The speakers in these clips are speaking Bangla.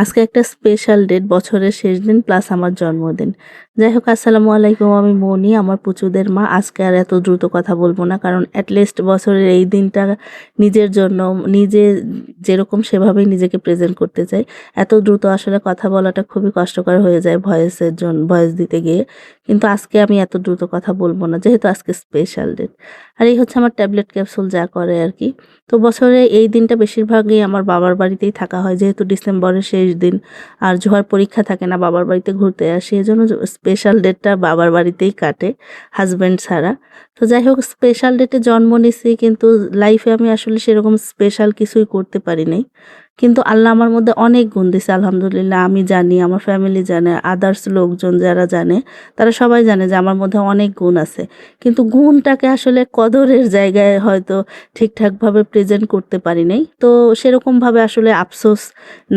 আজকে একটা স্পেশাল ডেট, বছরের শেষ দিন প্লাস আমার জন্মদিন। যাই হোক, আসসালামু আলাইকুম, আমি মনি, আমার পুচুদের মা। আজকে আর এত দ্রুত কথা বলবো না, কারণ অ্যাটলিস্ট বছরের এই দিনটা নিজের জন্য, নিজে যেরকম সেভাবেই নিজেকে প্রেজেন্ট করতে চাই। এত দ্রুত আসলে কথা বলাটা খুবই কষ্টকর হয়ে যায় ভয়েসের জন্য, ভয়েস দিতে গিয়ে। কিন্তু আজকে আমি এত দ্রুত কথা বলবো না, যেহেতু আজকে স্পেশাল ডেট। আর এই হচ্ছে আমার ট্যাবলেট ক্যাপসুল যা করে আর কি। তো বছরে এই দিনটা বেশিরভাগই আমার বাবার বাড়িতেই থাকা হয়, যেহেতু ডিসেম্বরের শেষ দিন আর জোহার পরীক্ষা থাকে না, বাবার বাড়িতে ঘুরতে আসি, এজন্য স্পেশাল ডেটটা বাবার বাড়িতেই কাটে, হাজব্যান্ড ছাড়া। তো যাই হোক, স্পেশাল ডেটে জন্ম নিছি, কিন্তু লাইফে আমি আসলে সেরকম স্পেশাল কিছুই করতে পারি নাই। কিন্তু আল্লাহ আমার মধ্যে অনেক গুণ দিছে, আলহামদুলিল্লাহ। আমি জানি, আমার ফ্যামিলি জানে, আদার্স লোকজন যারা জানে, তারা সবাই জানে যে আমার মধ্যে অনেক গুণ আছে। কিন্তু গুণটাকে আসলে কদরের জায়গায় হয়তো ঠিকঠাকভাবে প্রেজেন্ট করতে পারি নাই। তো সেরকমভাবে আসলে আফসোস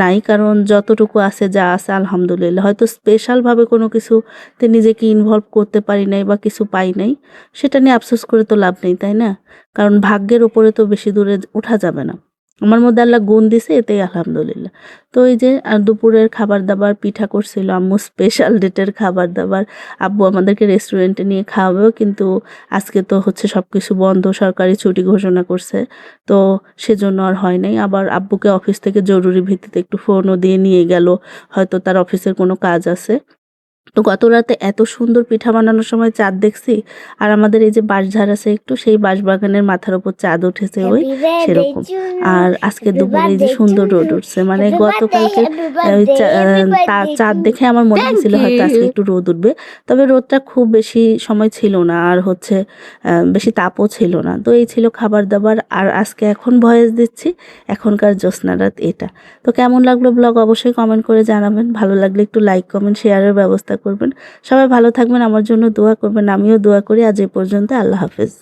নাই, কারণ যতটুকু আছে, যা আছে আলহামদুলিল্লাহ। হয়তো স্পেশালভাবে কোনো কিছুতে নিজেকে ইনভলভ করতে পারি নাই বা কিছু পাই নাই, সেটা নিয়ে আফসোস করে তো লাভ নেই, তাই না? কারণ ভাগ্যের ওপরে তো বেশি দূরে ওঠা যাবে না। আমার মধ্যে আল্লাহ গুণ দিছে, এতেই আলহামদুলিল্লাহ। তো এই যে দুপুরের খাবার দাবার পিঠা করছিল আম্মু, স্পেশাল ডেটের খাবার দাবার। আব্বু আমাদেরকে রেস্টুরেন্টে নিয়ে খাওয়াবেও, কিন্তু আজকে তো হচ্ছে সব কিছু বন্ধ, সরকারি ছুটি ঘোষণা করছে। তো সেজন্য আর হয় নাই। আবার আব্বুকে অফিস থেকে জরুরি ভিত্তিতে একটু ফোনও দিয়ে নিয়ে গেল, হয়তো তার অফিসের কোনো কাজ আছে। তো গত রাতে এত সুন্দর পিঠা বানানোর সময় চাঁদ দেখছি। আর আমাদের এই যে বাঁশঝাড় আছে একটু, সেই বাঁশবাগানের মাথার উপর চাঁদ উঠেছে ওই সেরকম। আর আজকে দুপুরে এই যে সুন্দর রোদ উঠছে, মানে গতকালকে ওই চাঁদ দেখে আমার মনে হয়েছিল হয়তো আজকে একটু রোদ উঠবে। তবে রোদটা খুব বেশি সময় ছিল না, আর হচ্ছে বেশি তাপও ছিল না। তো এই ছিল খাবার দাবার। আর আজকে এখন ভয়েস দিচ্ছি, এখনকার জ্যোৎস্না রাত এটা। তো কেমন লাগলো ব্লগ অবশ্যই কমেন্ট করে জানাবেন। ভালো লাগলে একটু লাইক কমেন্ট শেয়ারের ব্যবস্থা করবেন। সবাই ভালো থাকবেন, আমার জন্য দোয়া করবেন, আমিও দোয়া করি। আজ এ পর্যন্ত, আল্লাহ হাফেজ।